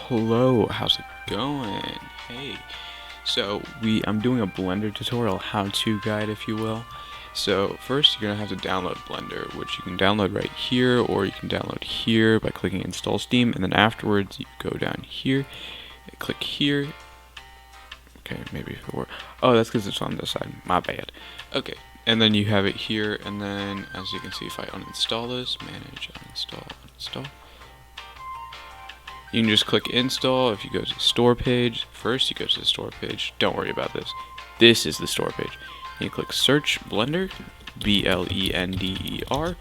Hello, how's it going? Hey, so I'm doing a Blender tutorial, how-to guide if you will. So first you're gonna have to download Blender, which you can download right here, or you can download here by clicking install Steam, and then afterwards you go down here, click here. Okay, maybe if it were, oh, that's because it's on this side, my bad. Okay, and then you have it here, and then as you can see, if I uninstall this, manage, uninstall. You can just click install. If you go to the store page, first you go to the store page. Don't worry about this. This is the store page. And you click search Blender, Blender.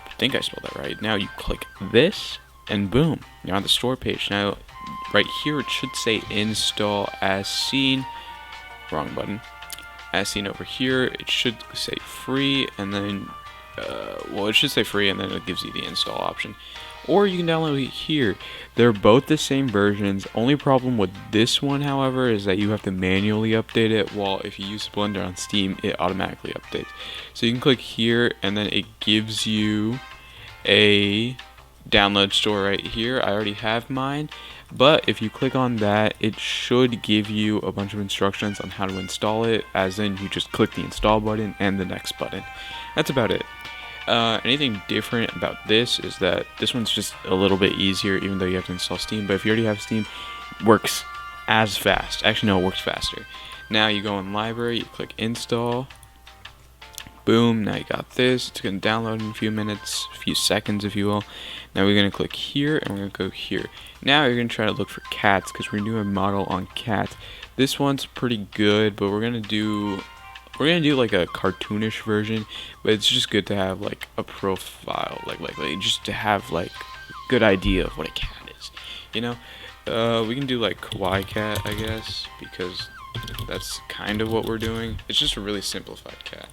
I think I spelled that right. Now you click this, and boom, you're on the store page. Now, right here it should say install as seen. Wrong button. As seen over here, it should say free, and then, well, it should say free, and then it gives you the install option. Or you can download it here. They're both the same versions. Only problem with this one, however, is that you have to manually update it, while if you use Blender on Steam, it automatically updates. So you can click here, and then it gives you a download store right here. I already have mine, but if you click on that, it should give you a bunch of instructions on how to install it, as in you just click the install button and the next button. That's about it. Anything different about this is that this one's just a little bit easier, even though you have to install Steam. But if you already have Steam, it works as fast. Actually, no, it works faster. Now you go in library, you click install. Boom, now you got this. It's going to download in a few minutes, a few seconds if you will. Now we're going to click here, and we're going to go here. Now you're going to try to look for cats, because we're going to do a model on cats. This one's pretty good, but we're going to do like a cartoonish version, but it's just good to have like a profile, like just to have like a good idea of what a cat is, you know. We can do like kawaii cat, I guess, because that's kind of what we're doing. It's just a really simplified cat.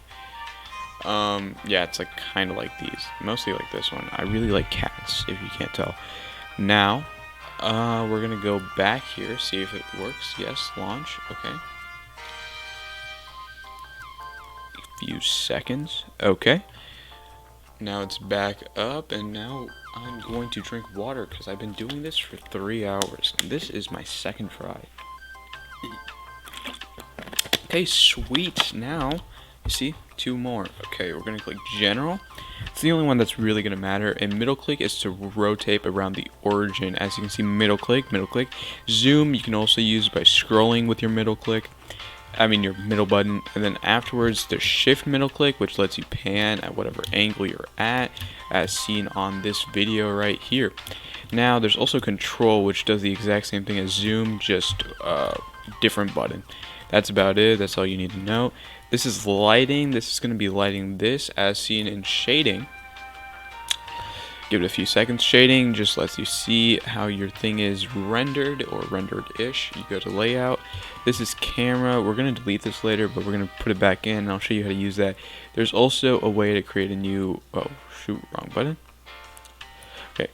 Yeah, it's like kind of like these, mostly like this one. I really like cats, if you can't tell. Now we're gonna go back here, see if it works. Yes, launch. Okay, few seconds. Okay, now it's back up, and now I'm going to drink water because I've been doing this for 3 hours, and this is my second try. Okay, sweet. Now you see 2 more. Okay, we're gonna click general. It's the only one that's really gonna matter, and middle click is to rotate around the origin. As you can see, middle click. Zoom you can also use by scrolling with your middle click, your middle button, and then afterwards there's shift middle click, which lets you pan at whatever angle you're at, as seen on this video right here. Now there's also control, which does the exact same thing as zoom, just different button. That's about it. That's all you need to know. This is lighting. This is going to be lighting this, as seen in shading. Give it a few seconds. Shading just lets you see how your thing is rendered, or rendered-ish. You go to layout. This is camera. We're going to delete this later, but we're going to put it back in, and I'll show you how to use that. There's also a way to create a new, oh shoot, wrong button. Okay,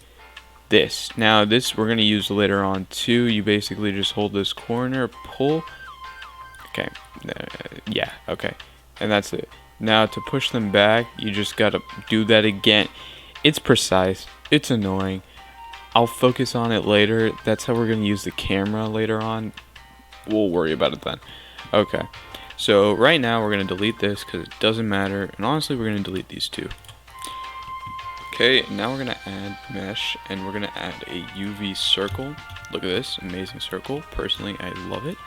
this. Now this we're going to use later on too. You basically just hold this corner, pull. Okay, yeah, okay, and that's it. Now to push them back, you just got to do that again. It's precise. It's annoying. I'll focus on it later. That's how we're going to use the camera later on. We'll worry about it then. Okay. So right now we're going to delete this because it doesn't matter. And honestly, we're going to delete these two. Okay, now we're going to add mesh, and we're going to add a UV circle. Look at this. Amazing circle. Personally, I love it.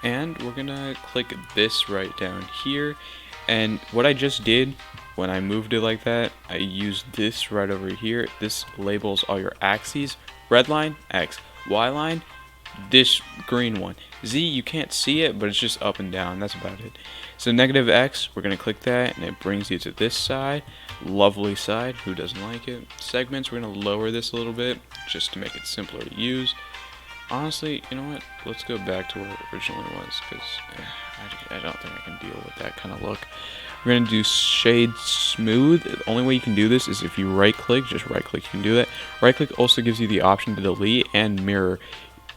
And we're going to click this right down here. And what I just did, when I moved it like that, I used this right over here. This labels all your axes. Red line, X. Y line, this green one. Z, you can't see it, but it's just up and down. That's about it. So negative X, we're going to click that, and it brings you to this side. Lovely side. Who doesn't like it? Segments, we're going to lower this a little bit, just to make it simpler to use. Honestly, you know what? Let's go back to where it originally was, because I don't think I can deal with that kind of look. We're going to do shade smooth. The only way you can do this is if you right click, just right click, you can do that. Right click also gives you the option to delete and mirror.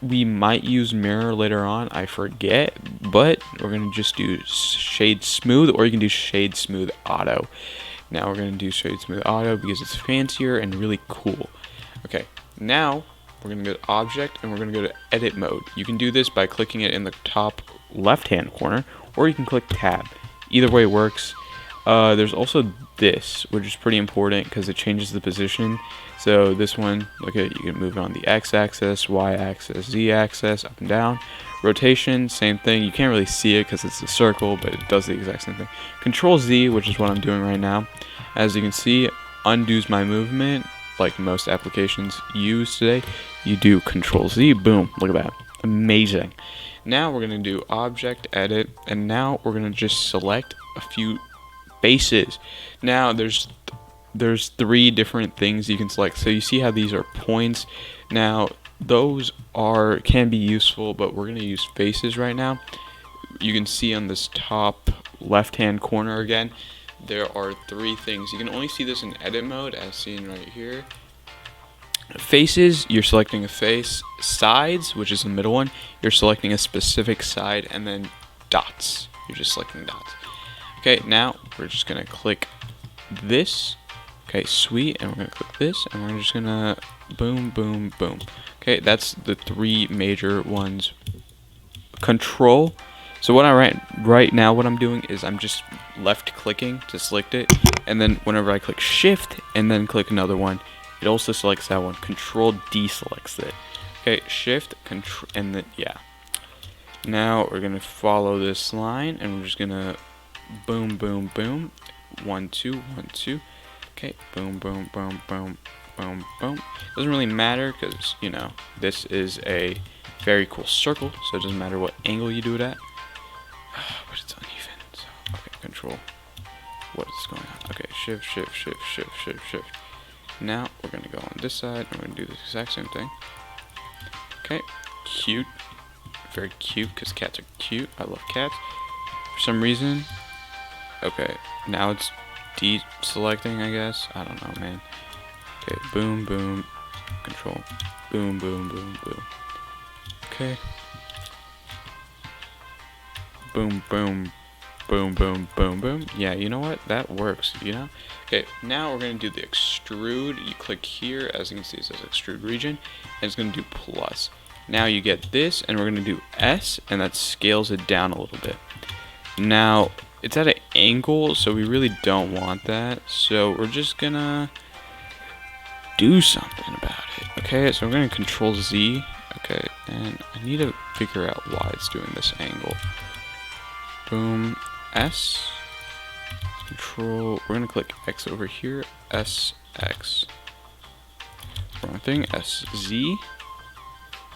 We might use mirror later on, I forget, but we're going to just do shade smooth, or you can do shade smooth auto. Now we're going to do shade smooth auto because it's fancier and really cool. Okay, now we're going to go to object and we're going to go to edit mode. You can do this by clicking it in the top left hand corner, or you can click tab. Either way works. There's also this, which is pretty important because it changes the position. So this one, look at, you can move it on the x-axis, y-axis, z-axis, up and down. Rotation, same thing. You can't really see it because it's a circle, but it does the exact same thing. Control Z, which is what I'm doing right now. As you can see, undoes my movement, like most applications use today. You do Control Z, boom, look at that. Amazing. Now we're going to do object, edit, and now we're going to just select a few faces. Now there's 3 different things you can select. So you see how these are points. Now those can be useful, but we're going to use faces right now. You can see on this top left hand corner again, there are 3 things. You can only see this in edit mode, as seen right here. Faces, you're selecting a face. Sides, which is the middle one, you're selecting a specific side. And then dots, you're just selecting dots. Okay, now we're just gonna click this. Okay, sweet, and we're gonna click this, and we're just gonna boom, boom, boom. Okay, that's the 3 major ones. Control. So what right now, what I'm doing is I'm just left clicking to select it, and then whenever I click shift and then click another one, it also selects that one. Control deselects it. Okay, shift, control, and then yeah. Now we're gonna follow this line, and we're just gonna boom, boom, boom. 1, 2, 1, 2. Okay, boom, boom, boom, boom, boom, boom. Doesn't really matter because, you know, this is a very cool circle, so it doesn't matter what angle you do it at. But it's uneven. So, okay, control. What is going on? Okay, shift, shift, shift, shift, shift, shift. Now we're gonna go on this side, and we're gonna do the exact same thing. Okay, cute. Very cute, because cats are cute. I love cats. For some reason, okay, now it's deselecting, I guess. I don't know, man. Okay, boom, boom, control. Boom, boom, boom, boom. Okay. Boom, boom, boom, boom, boom, boom. Yeah, you know what? That works, you know? Okay, now we're going to do the extrude. You click here, as you can see, it says extrude region, and it's going to do plus. Now you get this, and we're going to do S, and that scales it down a little bit. Now, it's at an angle, so we really don't want that. So we're just going to do something about it. Okay, so we're going to Control Z. Okay, and I need to figure out why it's doing this angle. Boom, S, control, we're gonna click X over here, S, X, wrong thing, S, Z,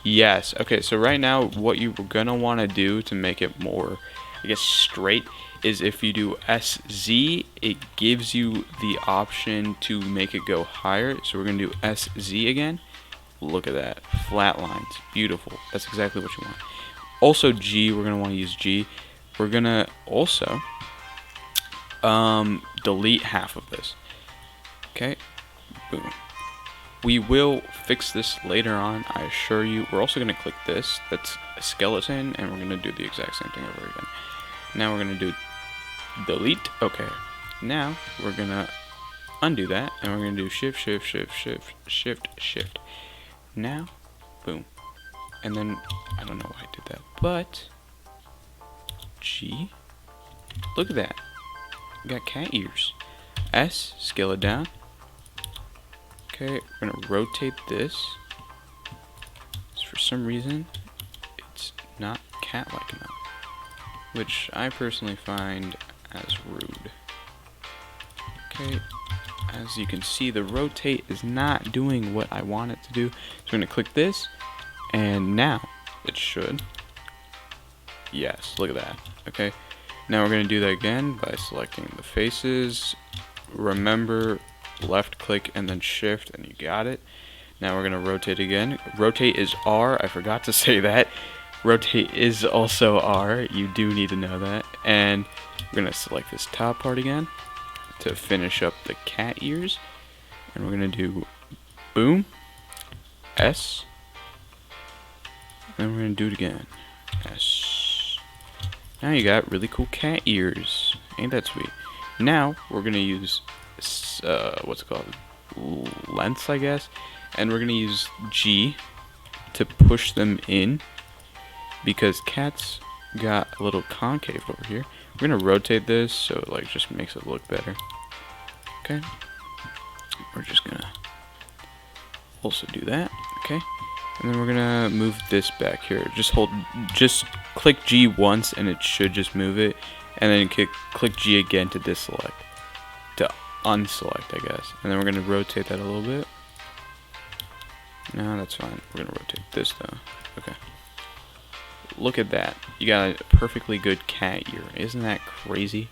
yes, okay, so right now, what you're gonna wanna do to make it more, I guess, straight, is if you do S, Z, it gives you the option to make it go higher, so we're gonna do S, Z again. Look at that, flat lines, beautiful, that's exactly what you want. Also G, we're gonna wanna use G. We're gonna also delete half of this. Okay, boom. We will fix this later on, I assure you. We're also gonna click this, that's a skeleton, and we're gonna do the exact same thing over again. Now we're gonna do delete. Okay, now we're gonna undo that, and we're gonna do shift, shift, shift, shift, shift, shift. Now, boom. And then, I don't know why I did that, but G, look at that, we got cat ears. S, scale it down. Okay, we're gonna rotate this. For some reason, it's not cat-like enough, which I personally find as rude. Okay, as you can see, the rotate is not doing what I want it to do. So we're gonna click this, and now it should. Yes, look at that. Okay, now we're going to do that again by selecting the faces. Remember, left click and then shift, and you got it. Now we're going to rotate again. Rotate is R. I forgot to say that. Rotate is also R. You do need to know that. And we're going to select this top part again to finish up the cat ears. And we're going to do boom, S, and we're going to do it again. S. Now you got really cool cat ears. Ain't that sweet? Now we're gonna use what's it called? Lengths, I guess. And we're gonna use G. to push them in because cats got a little concave over here. We're gonna rotate this so it like just makes it look better. Okay. We're just gonna also do that. Okay. And then we're gonna move this back here. Just click G once and it should just move it. And then click G again to deselect. To unselect, I guess. And then we're gonna rotate that a little bit. No, that's fine. We're gonna rotate this though. Okay. Look at that. You got a perfectly good cat ear. Isn't that crazy?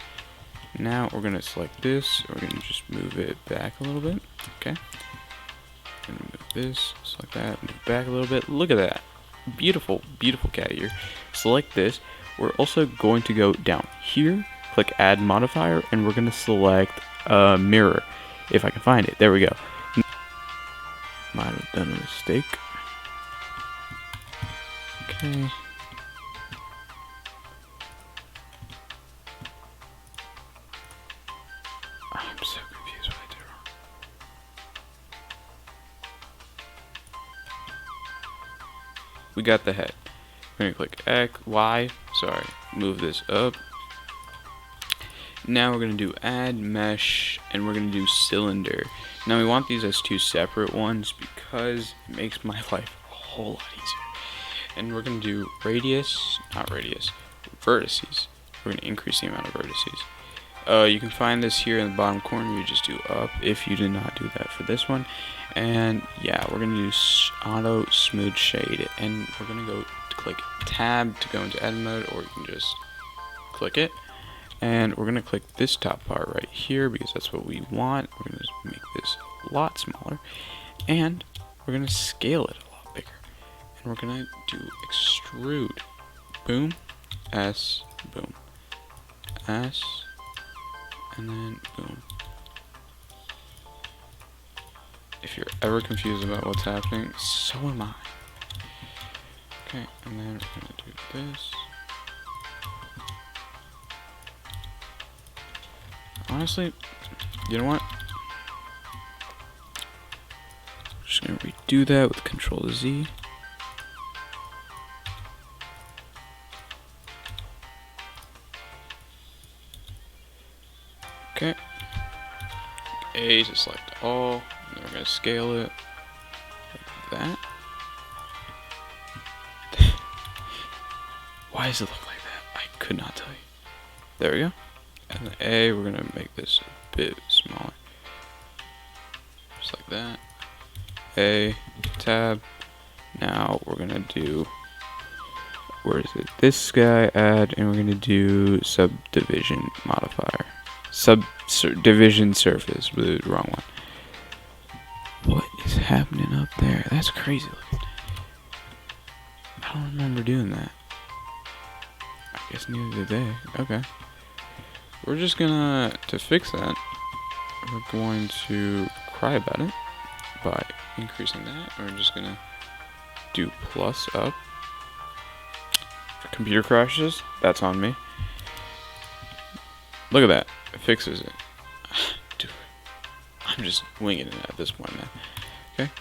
Now we're gonna select this. We're gonna just move it back a little bit. Okay. Gonna move this, select that, move back a little bit. Look at that. Beautiful, beautiful cat ear. Select this. We're also going to go down here, click add modifier, and we're gonna select mirror. If I can find it. There we go. Might have done a mistake. Okay. I'm so confused what I did wrong. We got the head. We're gonna click X, Y, sorry, move this up. Now we're gonna do add mesh and we're gonna do cylinder. Now we want these as two separate ones because it makes my life a whole lot easier. And we're gonna do radius, not radius, vertices. We're gonna increase the amount of vertices. You can find this here in the bottom corner. You just do up if you did not do that for this one. And yeah, we're gonna do auto smooth shade, and we're gonna go to click tab to go into edit mode, or you can just click it. And we're gonna click this top part right here because that's what we want. We're gonna just make this a lot smaller, and we're gonna scale it a lot bigger. And we're gonna do extrude, boom, S, boom, S. And then boom. If you're ever confused about what's happening, so am I. Okay, and then we're gonna do this. Honestly, you know what? I'm just gonna redo that with Control Z. Okay. A to select all. And then we're gonna scale it like that. Why does it look like that? I could not tell you. There we go. And the A, we're gonna make this a bit smaller. Just like that. A, tab. Now we're gonna do, where is it? This guy, add, and we're gonna do subdivision modifier. Subdivision surface, the wrong one. What is happening up there? That's crazy looking. I don't remember doing that. I guess neither did they. Okay. We're just gonna, to fix that, we're going to cry about it by increasing that. We're just gonna do plus up. If computer crashes, that's on me. Look at that. It fixes it. Dude, I'm just winging it at this point now. Okay.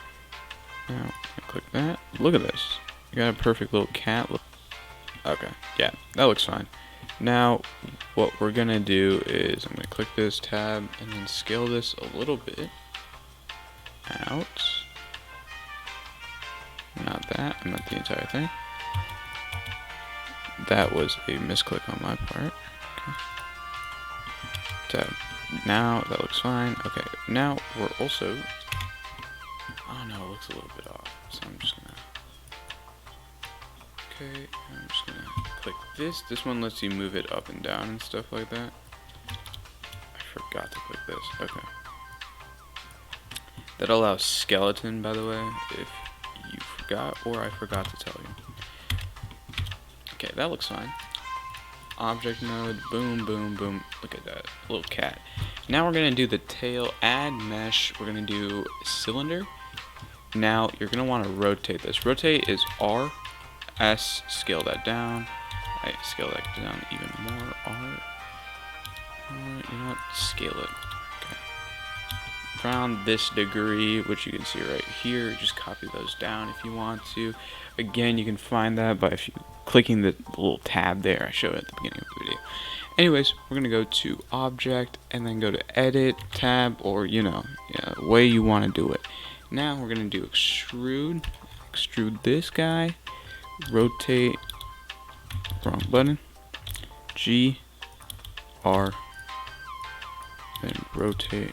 Now, click that. Look at this. You got a perfect little cat. Okay. Yeah, that looks fine. Now, what we're going to do is I'm going to click this tab and then scale this a little bit out. Not that. I meant the entire thing. That was a misclick on my part. Okay. Tab. Now that looks fine. Okay, now we're also, oh no, it looks a little bit off, so I'm just gonna, okay, I'm just gonna click this one lets you move it up and down and stuff like that. I forgot to click this. Okay, that allows skeleton, by the way, if you forgot or I forgot to tell you. Okay, that looks fine. Object mode, boom, boom, boom. Look at that little cat. Now we're gonna do the tail, add mesh. We're gonna do cylinder. Now you're gonna want to rotate this. Rotate is R, S, scale that down. I scale that down even more. R. You know what? Scale it. Okay. around this degree, which you can see right here. Just copy those down if you want to. Again, you can find that by clicking the little tab there I showed at the beginning of the video. Anyways, we're gonna go to object and then go to edit tab, or way you want to do it. Now we're gonna do extrude this guy, rotate, wrong button, G R, then rotate.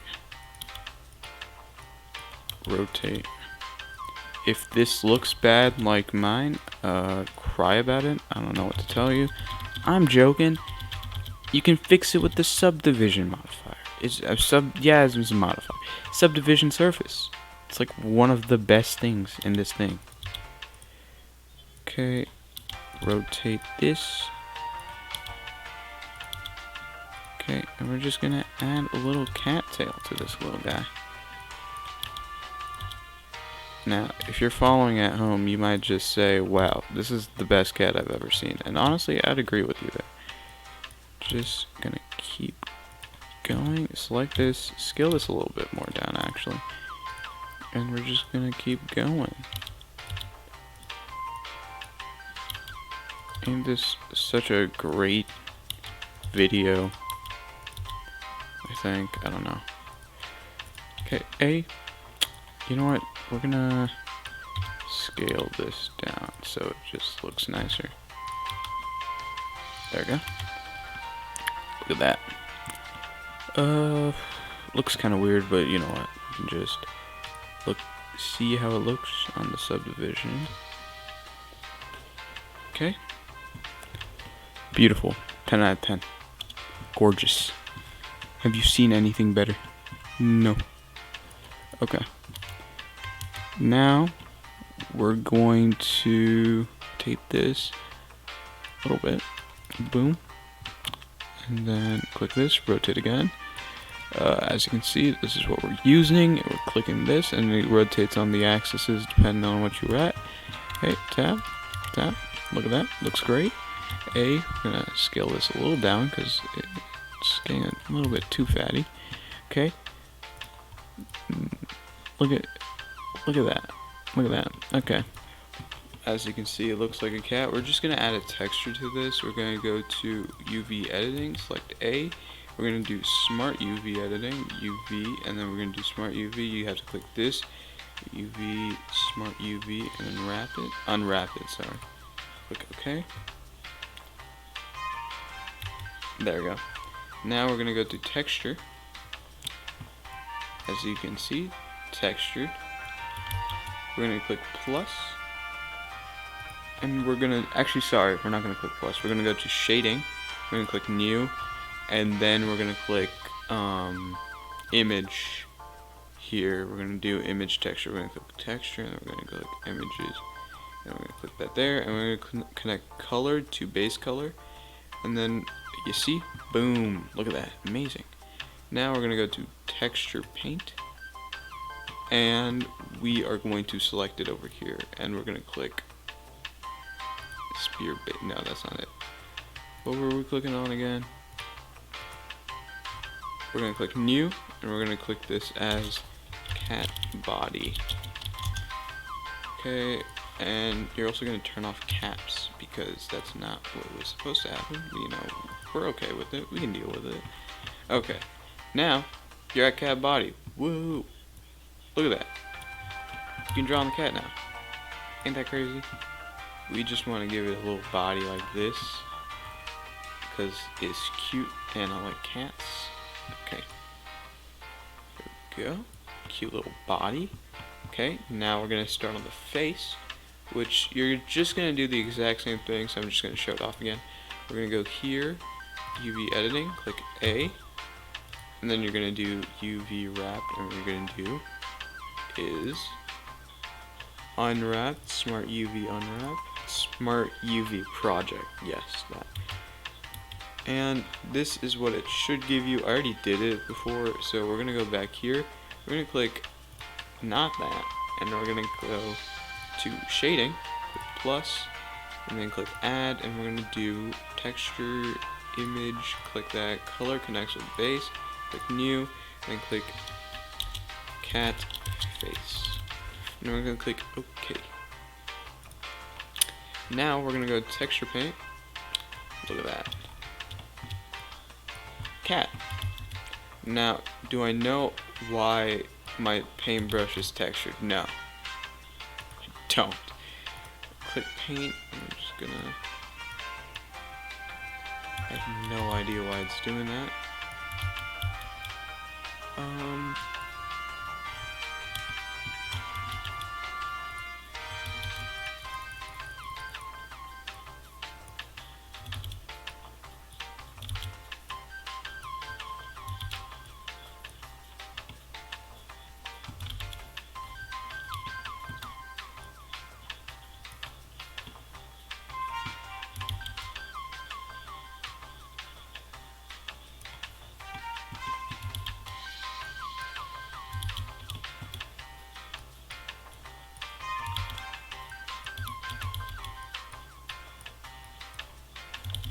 If this looks bad like mine, cry about it. I don't know what to tell you. I'm joking. You can fix it with the subdivision modifier. It's a modifier. Subdivision surface. It's like one of the best things in this thing. Okay, rotate this. Okay, and we're just gonna add a little cattail to this little guy. Now, if you're following at home, you might just say, wow, this is the best cat I've ever seen. And honestly, I'd agree with you there. Just gonna keep going. Select this, scale this a little bit more down actually. And we're just gonna keep going. Ain't this such a great video? I think, I don't know. Okay, you know what? We're gonna scale this down so it just looks nicer. There we go. Look at that. Looks kind of weird, but you know what? You can just see how it looks on the subdivision. Okay. Beautiful. 10 out of 10. Gorgeous. Have you seen anything better? No. Okay. Now we're going to tape this a little bit. Boom. And then click this, rotate again. As you can see, this is what we're using. We're clicking this and it rotates on the axes depending on what you're at. Okay, tap. Look at that. Looks great. I'm gonna scale this a little down because it's getting a little bit too fatty. Okay. Look at that. Okay. As you can see, it looks like a cat. We're just gonna add a texture to this. We're gonna go to UV editing, select A. We're gonna do smart UV editing, UV, and then we're gonna do smart UV. You have to click this, UV, smart UV, and then unwrap it, sorry. Click OK. There we go. Now we're gonna go to texture. As you can see, textured. We're gonna click plus. And we're gonna, we're not gonna click plus. We're gonna go to shading. We're gonna click new. And then we're gonna click image here. We're gonna do image texture. We're gonna click texture, and then we're gonna click images. And we're gonna click that there, and we're gonna connect color to base color. And then you see, boom, look at that, amazing. Now we're gonna go to texture paint, and we are going to select it over here, and we're gonna click spear bait. No, that's not it. What were we clicking on again? We're gonna click new, and we're gonna click this as cat body. Okay, and you're also gonna turn off caps because that's not what was supposed to happen. You know, we're okay with it. We can deal with it. Okay, now you're at cat body. Woo! Look at that. You can draw on the cat now. Ain't that crazy? We just want to give it a little body like this because it's cute and I like cats. Okay. There we go. Cute little body. Okay, now we're going to start on the face, which you're just going to do the exact same thing, so I'm just going to show it off again. We're going to go here, UV editing, click A, and then you're going to do UV wrapped, and what you're going to do is unwrapped, smart UV unwrapped, smart UV project, yes, that. And this is what it should give you. I already did it before, so we're going to go back here. We're going to click not that, and we're going to go to shading, click plus, and then click add, and we're going to do texture, image, click that, color connects with base, click new, and then click cat face. And we're going to click OK. Now we're going to go texture paint. Look at that. Cat. Now, do I know why my paintbrush is textured? No. I don't. Click paint. I'm just gonna... I have no idea why it's doing that.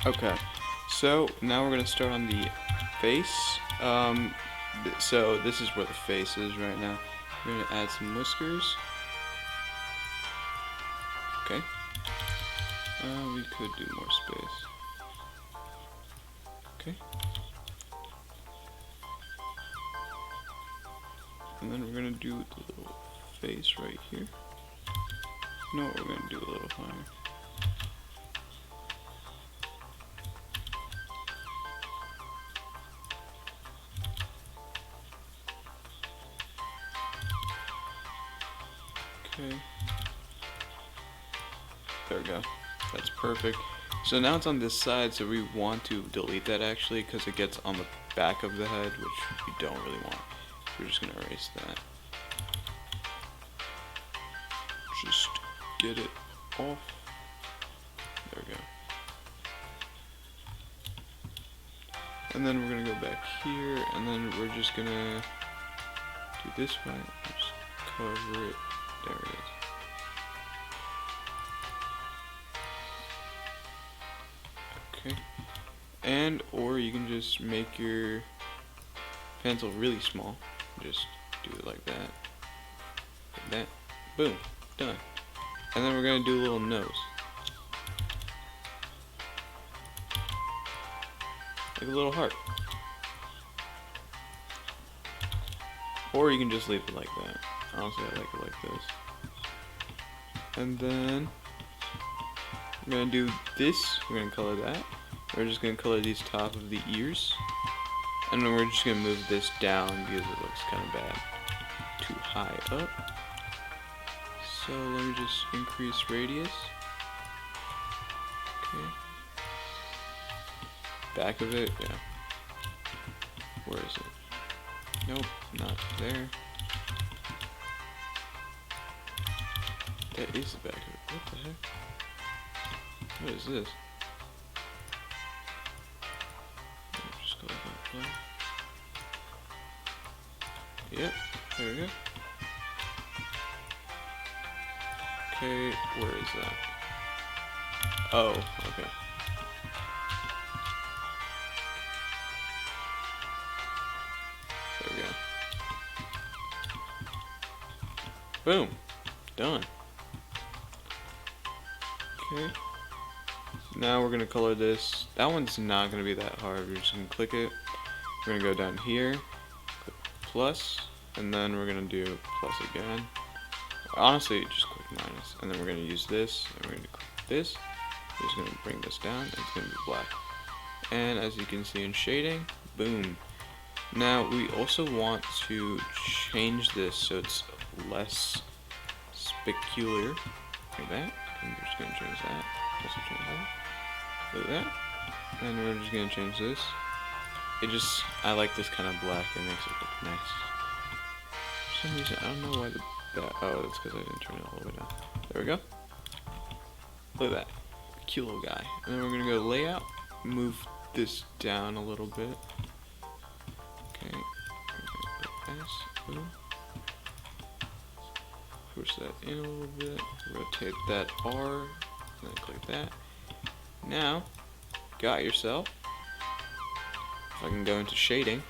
Okay, so now we're gonna start on the face. So this is where the face is right now. We're gonna add some whiskers. Okay. We could do more space. Okay. And then we're gonna do the little face right here. No, we're gonna do a little higher. Okay. There we go. That's perfect. So now it's on this side, so we want to delete that actually because it gets on the back of the head, which we don't really want. So we're just going to erase that. Just get it off. There we go. And then we're going to go back here, and then we're just going to do this way. Just cover it. There it is. Okay. And, or you can just make your pencil really small. Just do it like that. Like that. Boom. Done. And then we're going to do a little nose. Like a little heart. Or you can just leave it like that. Honestly, I like it like this. And then we're gonna do this. We're gonna color that. We're just gonna color these top of the ears. And then we're just gonna move this down because it looks kind of bad. Too high up. So let me just increase radius. Okay. Back of it, yeah. Where is it? Nope, not there. That is the back of it. What the heck? What is this? Just go like that. Yep, there we go. Okay, where is that? Oh, okay. There we go. Boom. Done. Okay. Now we're gonna color this. That one's not gonna be that hard. We're just gonna click it. We're gonna go down here, click plus, and then we're gonna do plus again. Honestly, just click minus, and then we're gonna use this, and we're gonna click this. We're just gonna bring this down, and it's gonna be black. And as you can see in shading, boom. Now we also want to change this so it's less specular, like that. And we're just gonna change that. Also change that. Like that. And we're just gonna change this. I like this kind of black. It makes it look nice. For some reason, I don't know why oh, that's because I didn't turn it all the way down. There we go. Look at that. Cute little guy. And then we're gonna go layout. Move this down a little bit. Okay. Boom. Push that in a little bit, rotate that R, and then click that. Now, got yourself. If I can go into shading.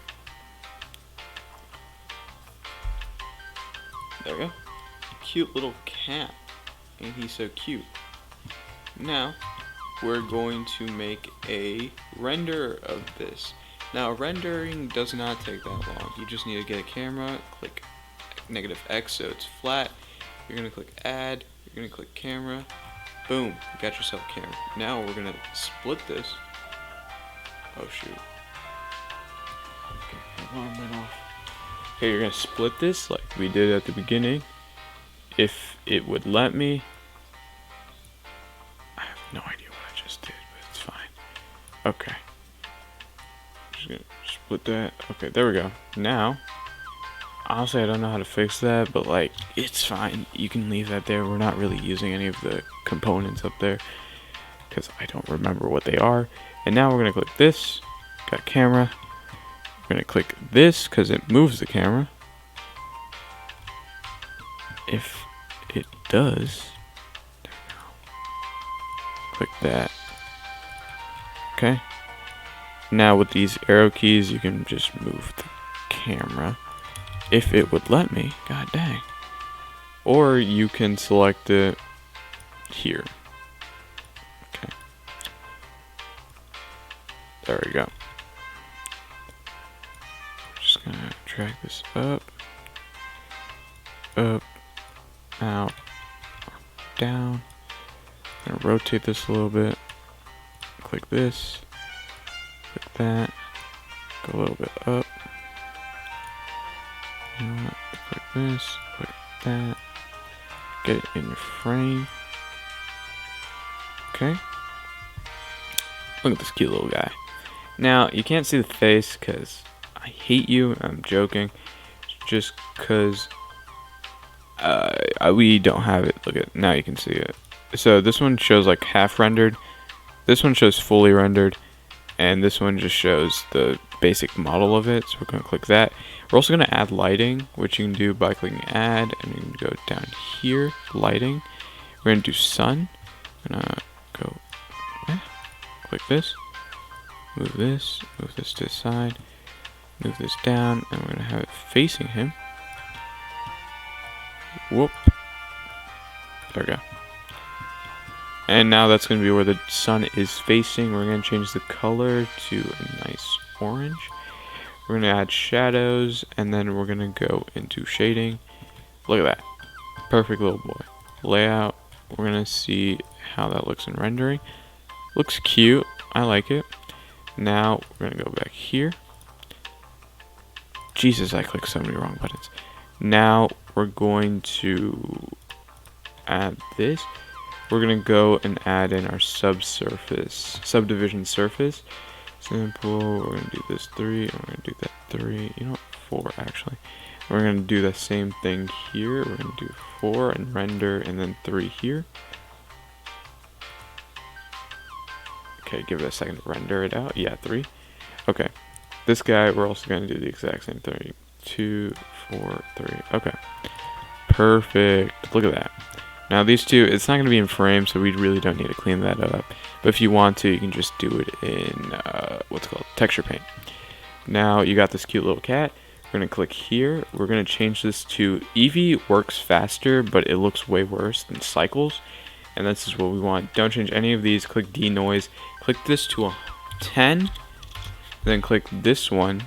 There we go. Cute little cat. Ain't he so cute? Now, we're going to make a render of this. Now, rendering does not take that long. You just need to get a camera, click -X so it's flat. You're going to click add, you're going to click camera. Boom, you got yourself a camera. Now we're going to split this. Oh shoot. Okay, alarm went off. Okay, you're going to split this like we did at the beginning. If it would let me. I have no idea what I just did, but it's fine. Okay. Just gonna split that. Okay, there we go. Now, honestly, I don't know how to fix that, but like, it's fine. You can leave that there. We're not really using any of the components up there because I don't remember what they are. And now we're gonna click this. Got camera. We're gonna click this because it moves the camera. If it does, there we go. Click that. Okay. Now with these arrow keys, you can just move the camera. If it would let me, god dang. Or you can select it here. Okay. There we go. Just gonna drag this up, out, down. I'm gonna rotate this a little bit. Click this. Click that. Go a little bit up. You know what? Click this. Click that. Get it in your frame. Okay. Look at this cute little guy. Now, you can't see the face because I hate you. I'm joking. Just because we don't have it. Look at now you can see it. So this one shows like half rendered. This one shows fully rendered. And this one just shows the basic model of it. So we're going to click that. We're also going to add lighting, which you can do by clicking add. And you can go down here, lighting. We're going to do sun. I'm going to go, click this. Move this to the side. Move this down. And we're going to have it facing him. Whoop. There we go. And now that's going to be where the sun is facing. We're going to change the color to a nice orange. We're going to add shadows, and then we're going to go into shading. Look at that. Perfect little boy. Layout. We're going to see how that looks in rendering. Looks cute. I like it. Now we're going to go back here. Jesus, I clicked so many wrong buttons. Now we're going to add this. We're going to go and add in our subdivision surface. Simple. We're going to do this 3. And we're going to do that 3. You know what? 4 actually. We're going to do the same thing here. We're going to do 4 and render and then 3 here. Okay, give it a second to render it out. Yeah, 3. Okay. This guy, we're also going to do the exact same thing. 2, 4, 3. Okay. Perfect. Look at that. Now these two, it's not going to be in frame, so we really don't need to clean that up. But if you want to, you can just do it in what's called texture paint. Now you got this cute little cat. We're going to click here. We're going to change this to Eevee works faster, but it looks way worse than Cycles. And this is what we want. Don't change any of these. Click denoise. Click this to a 10. Then click this one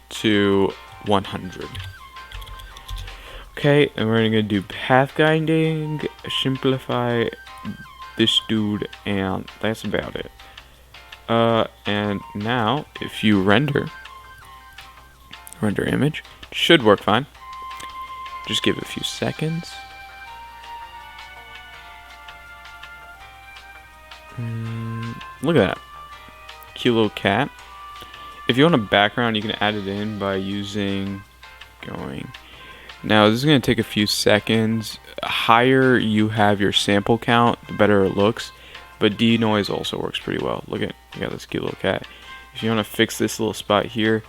to 100. Okay, and we're gonna do path guiding, simplify this dude, and that's about it. And now if you render image, it should work fine. Just give it a few seconds. Look at that, cute little cat. If you want a background, you can add it in by using Now this is going to take a few seconds. The higher you have your sample count, the better it looks. But denoise also works pretty well. Look at, you got this cute little cat. If you want to fix this little spot here,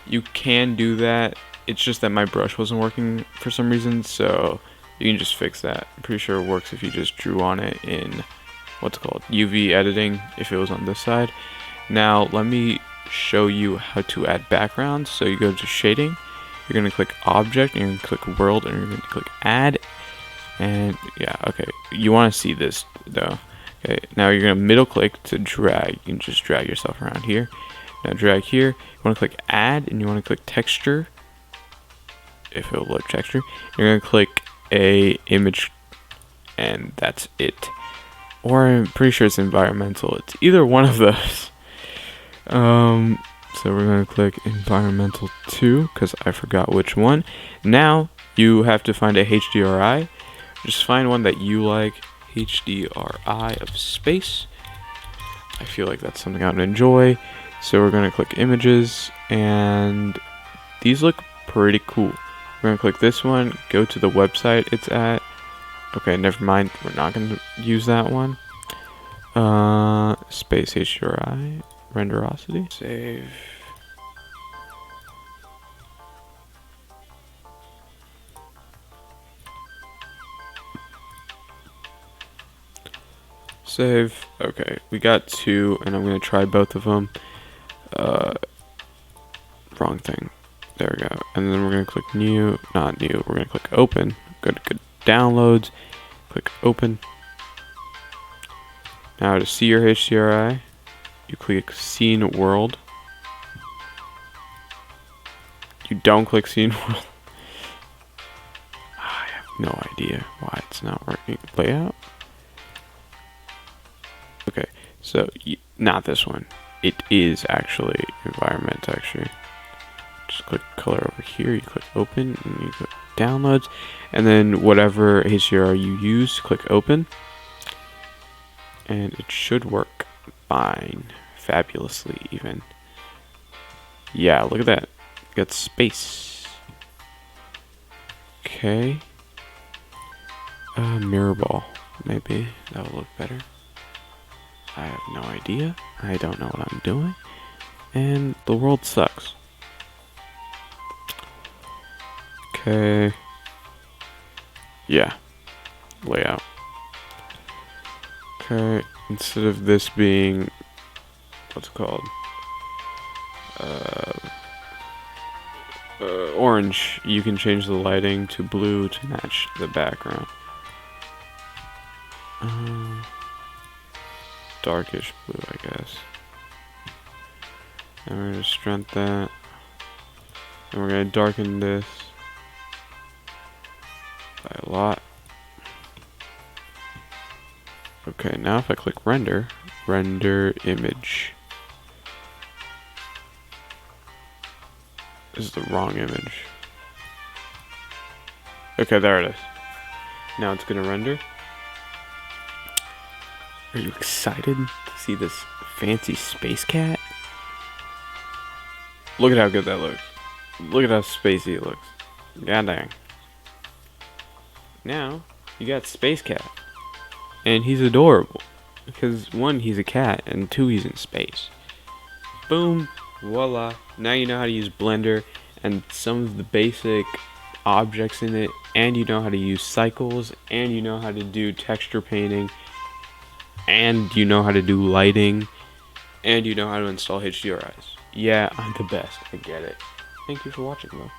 you can do that. It's just that my brush wasn't working for some reason, so you can just fix that. I'm pretty sure it works if you just drew on it in what's called UV editing if it was on this side. Now let me show you how to add backgrounds. So you go to shading. You're you're gonna click object, and you're gonna click world, and you're gonna click add. And yeah, okay, you want to see this though. Okay, now you're gonna middle click to drag. You can just drag yourself around here. Now drag here. You want to click add, and you want to click texture. If it'll load texture, you're gonna click a image, and that's it. Or I'm pretty sure it's environmental. It's either one of those. So we're gonna click environmental 2 because I forgot which one. Now you have to find a HDRI. Just find one that you like. HDRI of space. I feel like that's something I would enjoy. So we're gonna click images, and these look pretty cool. We're gonna click this one, go to the website it's at. Okay, never mind, we're not gonna use that one. Space HDRI, renderosity, save. Save. Okay, we got 2, and I'm gonna try both of them. Wrong thing. There we go. And then we're gonna click new, not new. We're gonna click open. Go to downloads. Click open. Now to see your HDRI, you click scene world. You don't click scene world. I have no idea why it's not working. Layout. Okay, so not this one. It is actually environment texture. Just click color over here. You click open, and you click downloads, and then whatever HDR you use, click open, and it should work fine, fabulously even. Yeah, look at that. You got space. Okay. Mirror ball, maybe that will look better. I have no idea. I don't know what I'm doing. And the world sucks. Okay. Yeah. Layout. Okay. Instead of this being, what's it called? Orange, you can change the lighting to blue to match the background. Darkish blue, I guess. And we're gonna strength that. And we're gonna darken this by a lot. Okay, now if I click render, render image. This is the wrong image. Okay, there it is. Now it's gonna render. Are you excited to see this fancy space cat? Look at how good that looks. Look at how spacey it looks. God dang. Now, you got Space Cat. And he's adorable. Because 1, he's a cat, and 2, he's in space. Boom. Voila. Now you know how to use Blender and some of the basic objects in it. And you know how to use cycles. And you know how to do texture painting. And you know how to do lighting, and you know how to install HDRIs. Yeah, I'm the best. I get it. Thank you for watching, though.